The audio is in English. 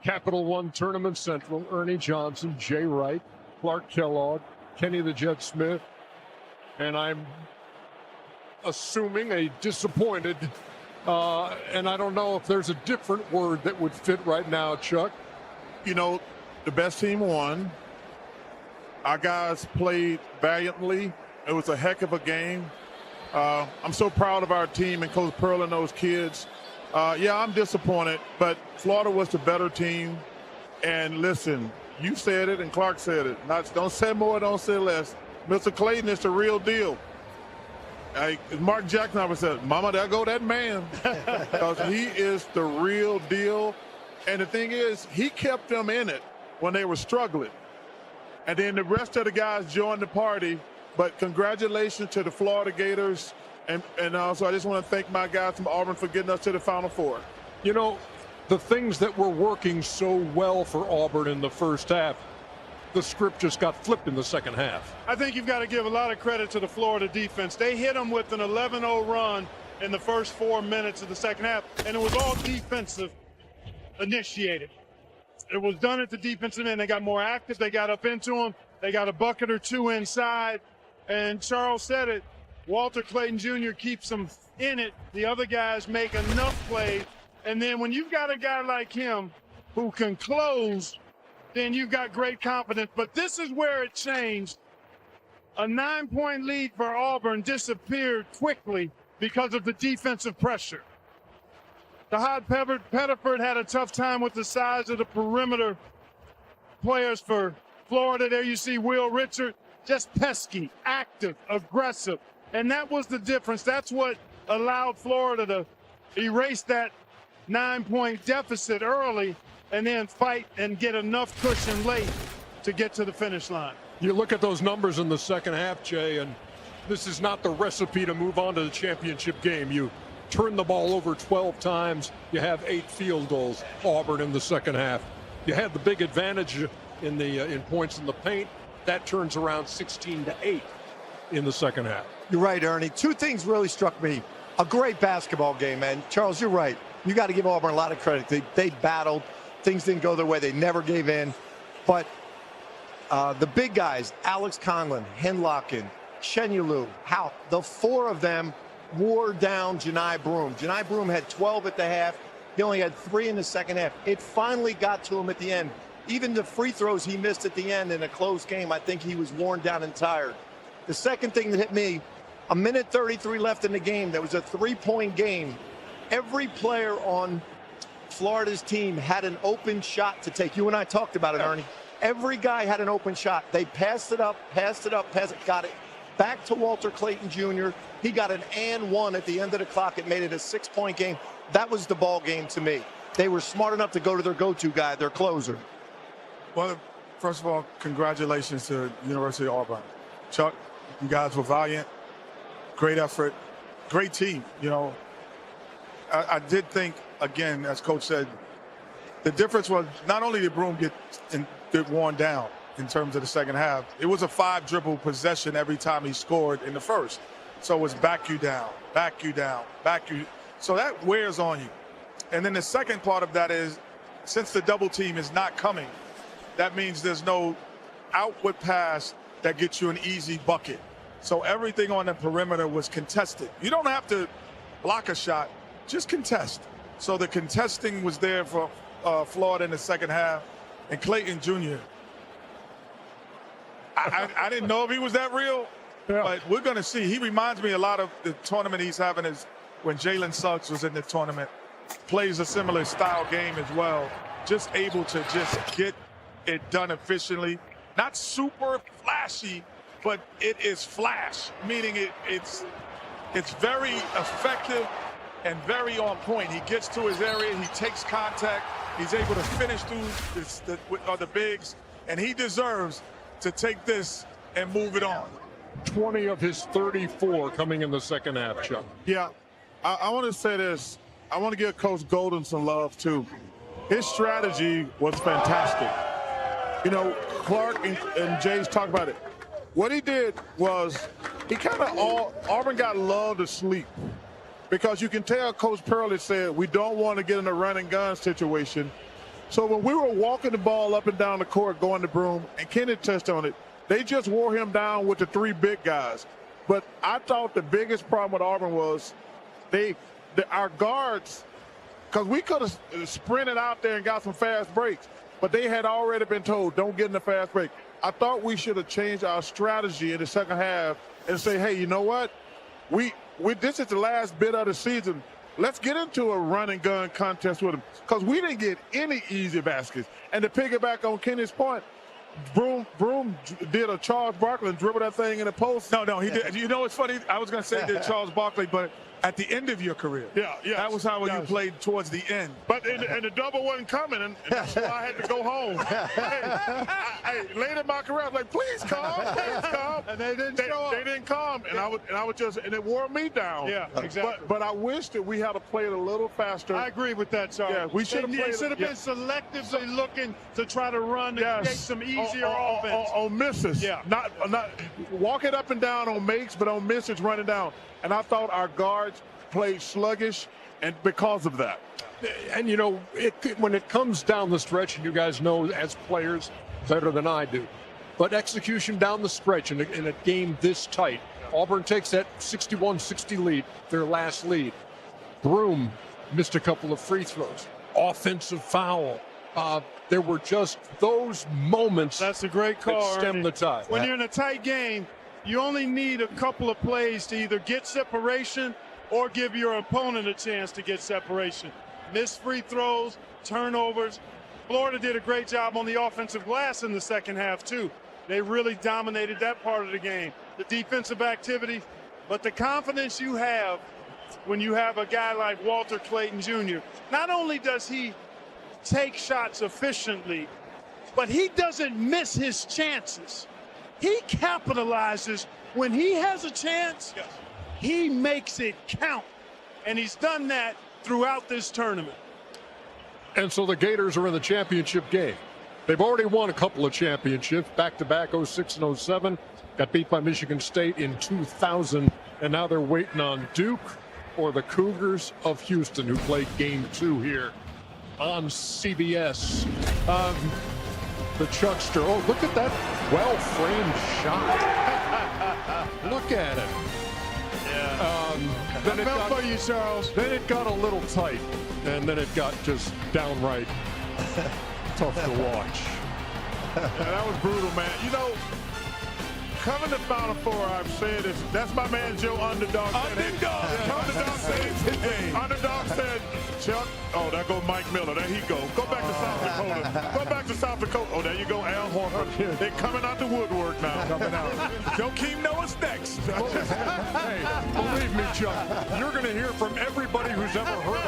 Capital One Tournament Central, Ernie Johnson, Jay Wright, Clark Kellogg, Kenny the Jet Smith, and I'm assuming a disappointed, and I don't know if there's a different word that would fit right now, Chuck. You know, the best team won. Our guys played valiantly. It was a heck of a game. I'm so proud of our team and Coach Pearl and those kids. Yeah, I'm disappointed, but Florida was the better team. And listen, you said it and Clark said it. Don't say more, don't say less. Mr. Clayton is the real deal. Mark Jackson always said, "Mama, there go that man." Because he is the real deal. And the thing is, he kept them in it when they were struggling. And then the rest of the guys joined the party. But congratulations to the Florida Gators. And also, I just want to thank my guys from Auburn for getting us to the Final Four. You know, the things that were working so well for Auburn in the first half, the script just got flipped in the second half. I think you've got to give a lot of credit to the Florida defense. They hit them with an 11-0 run in the first 4 minutes of the second half, and it was all defensive initiated. It was done at the defensive end. They got more active. They got up into them. They got a bucket or two inside. And Charles said it, Walter Clayton Jr. keeps them in it. The other guys make enough plays. And then when you've got a guy like him who can close, then you've got great confidence. But this is where it changed. A 9-point lead for Auburn disappeared quickly because of the defensive pressure. The Hot Pettiford had a tough time with the size of the perimeter players for Florida. There you see Will Richard, just pesky, active, aggressive. And that was the difference. That's what allowed Florida to erase that 9-point deficit early and then fight and get enough cushion late to get to the finish line. You look at those numbers in the second half, Jay, and this is not the recipe to move on to the championship game. You turn the ball over 12 times. You have 8 field goals, Auburn, in the second half. You had the big advantage in points in the paint. That turns around 16-8 in the second half. You're right, Ernie. Two things really struck me. A great basketball game, man. Charles, you're right. You got to give Auburn a lot of credit. They battled. Things didn't go their way. They never gave in. But the big guys, Alex Conlon, Henlocken, Shenyulu, Howe, the 4 of them wore down Janai Broome. Janai Broome had 12 at the half. He only had 3 in the second half. It finally got to him at the end. Even the free throws he missed at the end in a close game, I think he was worn down and tired. The second thing that hit me, 1:33 left in the game. That was a 3-point game. Every player on Florida's team had an open shot to take. You and I talked about it, Ernie. Every guy had an open shot. They passed it up, got it back to Walter Clayton Jr. He got an and one at the end of the clock. It made it a 6-point game. That was the ball game to me. They were smart enough to go to their go-to guy, their closer. Well, first of all, congratulations to University of Auburn. Chuck, you guys were valiant. Great effort. Great team. You know, I did think, again, as Coach said, the difference was not only did Broome get worn down in terms of the second half, it was a 5-dribble possession every time he scored in the first. So it was back you down, back you down, back you. So that wears on you. And then the second part of that is, since the double team is not coming, that means there's no outward pass that gets you an easy bucket. So everything on the perimeter was contested. You don't have to block a shot, just contest. So the contesting was there for Florida in the second half. And Clayton Jr., I didn't know if he was that real, but we're going to see. He reminds me a lot of the tournament he's having is when Jalen Suggs was in the tournament. Plays a similar style game as well. Just able to just get it done efficiently. Not super flashy, but it is flash, meaning it's very effective and very on point. He gets to his area, he takes contact, he's able to finish through the bigs, and he deserves to take this and move it on. 20 of his 34 coming in the second half, Chuck. Yeah, I want to say this. I want to give Coach Golden some love, too. His strategy was fantastic. You know, Clark and Jay's talked about it. What he did was he kind of Auburn got lulled to sleep because you can tell Coach Pearl said, we don't want to get in a run and gun situation. So when we were walking the ball up and down the court, going to Broome, and Kenny touched on it, they just wore him down with the 3 big guys. But I thought the biggest problem with Auburn was our guards, because we could have sprinted out there and got some fast breaks, but they had already been told, don't get in the fast break. I thought we should have changed our strategy in the second half and say, hey, you know what? This is the last bit of the season. Let's get into a run and gun contest with them, because we didn't get any easy baskets. And to piggyback on Kenny's point, Broome did a Charles Barkley and dribbled that thing in the post. No, he did. You know, it's funny. I was going to say that Charles Barkley, but at the end of your career. Yeah. That was how you played towards the end. But and the double wasn't coming, and that's why I had to go home. Hey, late in my career, I was like, please come. And they didn't show up. They didn't come, and I would just, and it wore me down. Yeah, exactly. But I wish that we had played a little faster. I agree with that, Charles. Yeah, we should have played. They should have been selectively looking to try to run and create some easier offense. On misses. Yeah. Not walk it up and down on makes, but on misses running down. And I thought our guards played sluggish, and because of that. And, you know, when it comes down the stretch, and you guys know as players better than I do, but execution down the stretch in a game this tight, Auburn takes that 61-60 lead, their last lead. Broome missed a couple of free throws. Offensive foul. There were just those moments. That's a great call, that stem Ernie. the tide. When you're in a tight game, you only need a couple of plays to either get separation or give your opponent a chance to get separation. Missed free throws, turnovers. Florida did a great job on the offensive glass in the second half, too. They really dominated that part of the game. The defensive activity, but the confidence you have when you have a guy like Walter Clayton Jr., not only does he take shots efficiently, but he doesn't miss his chances. He capitalizes when he has a chance. Yes. He makes it count, and he's done that throughout this tournament. And so the Gators are in the championship game. They've already won a couple of championships, back-to-back 06 and 07. Got beat by Michigan State in 2000, and now they're waiting on Duke or the Cougars of Houston, who played game 2 here on CBS. The Chuckster. Oh, look at that well-framed shot. Look at it. Then it felt for you, Charles. Then it got a little tight, and then it got just downright tough to watch. Yeah, that was brutal, man. You know, coming to Final Four, I've said this. That's my man Joe Underdog. Underdog said, Chuck. Oh, there go Mike Miller. There he go. Go back to South Dakota. Go back to South Dakota. Oh, there you go, Al Horford. They're coming out the woodwork now. Coming out. Joakim Noah's next. Hey, believe me, Chuck, you're going to hear from everybody who's ever heard